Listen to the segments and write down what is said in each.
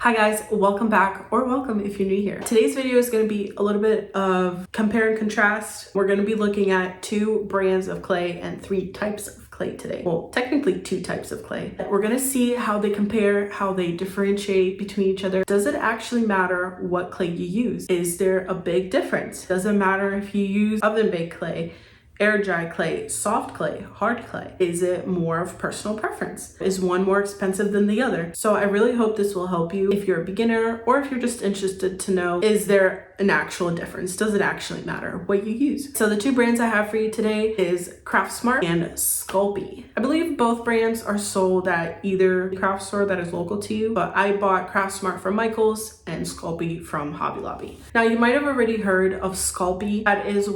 Hi guys, welcome back, or welcome if you're new here. Today's video is going to be a little bit of compare and contrast. We're going to be looking at 2 brands of clay and 3 types of clay today. Well, technically 2 types of clay. We're going to see how they compare, how they differentiate between each other. Does it actually matter what clay you use? Is there a big difference? Does it matter if you use oven baked clay, air dry clay, soft clay, hard clay? Is it more of personal preference? Is one more expensive than the other? So I really hope this will help you if you're a beginner or if you're just interested to know, is there an actual difference? Does it actually matter what you use? So the 2 brands I have for you today is CraftSmart and Sculpey. I believe both brands are sold at either craft store that is local to you, but I bought CraftSmart from Michael's and Sculpey from Hobby Lobby. Now you might have already heard of Sculpey. That is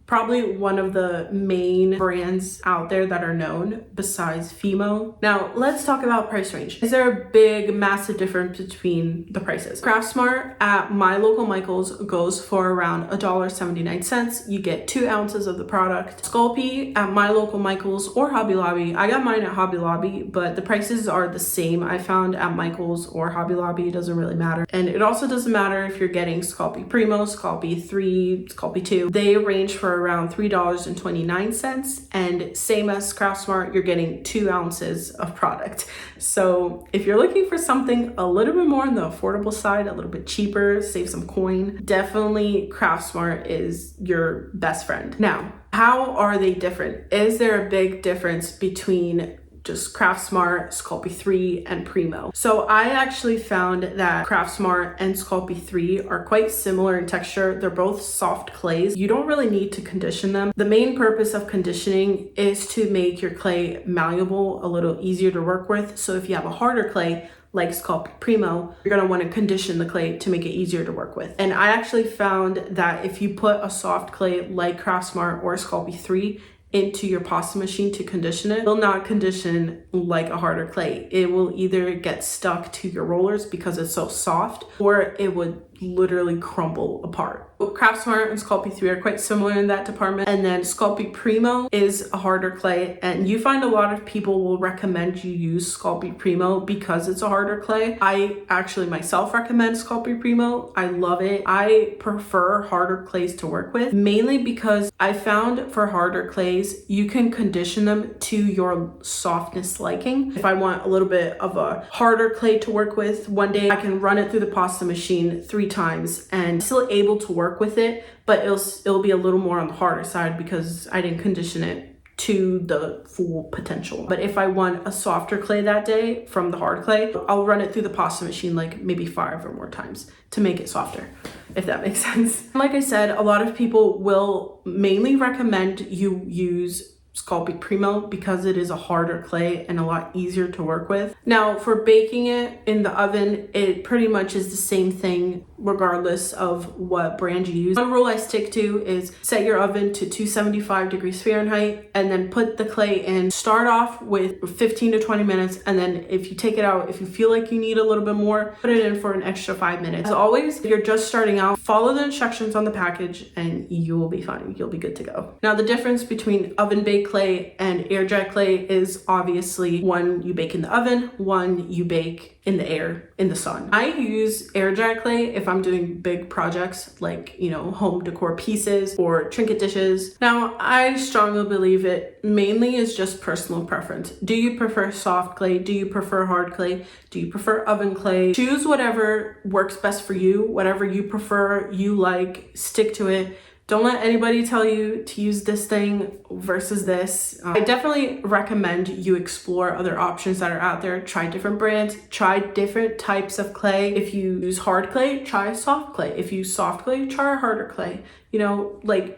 probably one of the main brands out there that are known besides Fimo. Now let's talk about price range. Is there a big, massive difference between the prices? CraftSmart at my local Michael's goes for around $1.79. You get 2 ounces of the product. Sculpey at my local Michael's or Hobby Lobby. I got mine at Hobby Lobby, but the prices are the same. I found at Michael's or Hobby Lobby, it doesn't really matter. And it also doesn't matter if you're getting Sculpey Primo, Sculpey 3, Sculpey 2. They range for around $3.29, and same as CraftSmart, you're getting 2 ounces of product. So if you're looking for something a little bit more on the affordable side, a little bit cheaper, save some coin, definitely CraftSmart is your best friend. Now, how are they different? Is there a big difference between just CraftSmart, Sculpey 3, and Primo? So I actually found that CraftSmart and Sculpey 3 are quite similar in texture. They're both soft clays. You don't really need to condition them. The main purpose of conditioning is to make your clay malleable, a little easier to work with. So if you have a harder clay, like Sculpey Primo, you're gonna wanna condition the clay to make it easier to work with. And I actually found that if you put a soft clay like CraftSmart or Sculpey 3 into your pasta machine to condition it, will not condition like a harder clay. It will either get stuck to your rollers because it's so soft, or it would literally crumble apart. CraftSmart and Sculpey 3 are quite similar in that department. And then Sculpey Primo is a harder clay, and you find a lot of people will recommend you use Sculpey Primo because it's a harder clay. I actually myself recommend Sculpey Primo. I love it. I prefer harder clays to work with, mainly because I found for harder clays, you can condition them to your softness liking. If I want a little bit of a harder clay to work with, one day I can run it through the pasta machine 3 times and still able to work with it, but it'll be a little more on the harder side because I didn't condition it to the full potential. But if I want a softer clay that day from the hard clay, I'll run it through the pasta machine like maybe 5 or more times to make it softer, if that makes sense. Like I said, a lot of people will mainly recommend you use Sculpey Primo because it is a harder clay and a lot easier to work with. Now, for baking it in the oven, it pretty much is the same thing regardless of what brand you use. One rule I stick to is set your oven to 275 degrees Fahrenheit and then put the clay in. Start off with 15 to 20 minutes, and then if you take it out, if you feel like you need a little bit more, put it in for an extra 5 minutes. As always, if you're just starting out, follow the instructions on the package and you will be fine. You'll be good to go. Now, the difference between oven baked clay and air dry clay is obviously one you bake in the oven, one you bake in the air, in the sun. I use air dry clay if I'm doing big projects like, home decor pieces or trinket dishes. Now, I strongly believe it mainly is just personal preference. Do you prefer soft clay? Do you prefer hard clay? Do you prefer oven clay? Choose whatever works best for you, whatever you prefer, you like, stick to it. Don't let anybody tell you to use this thing versus this. I definitely recommend you explore other options that are out there. Try different brands, try different types of clay. If you use hard clay, try soft clay. If you use soft clay, try harder clay.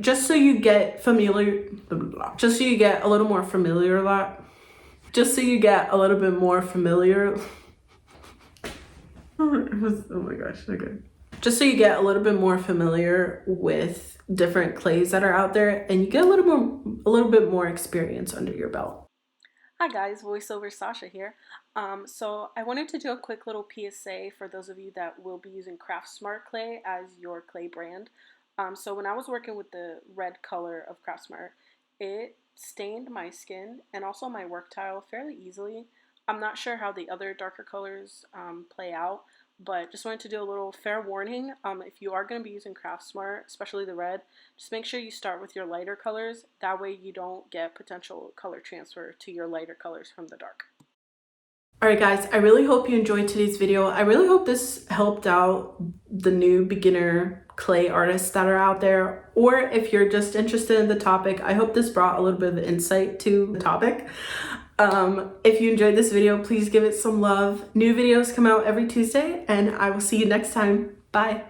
Just so you get familiar, just so you get a little more familiar, just so you get a little bit more familiar. Oh my gosh, okay. Just so you get a little bit more familiar with different clays that are out there and you get a little bit more experience under your belt. Hi guys, voiceover Sasha here. So I wanted to do a quick little PSA for those of you that will be using CraftSmart clay as your clay brand. So when I was working with the red color of CraftSmart, it stained my skin and also my work tile fairly easily. I'm not sure how the other darker colors play out, but just wanted to do a little fair warning. If you are going to be using CraftSmart, especially the red, just make sure you start with your lighter colors. That way you don't get potential color transfer to your lighter colors from the dark. Alright guys, I really hope you enjoyed today's video. I really hope this helped out the new beginner clay artists that are out there, or if you're just interested in the topic, I hope this brought a little bit of insight to the topic. If you enjoyed this video, please give it some love. New videos come out every Tuesday, and I will see you next time. Bye!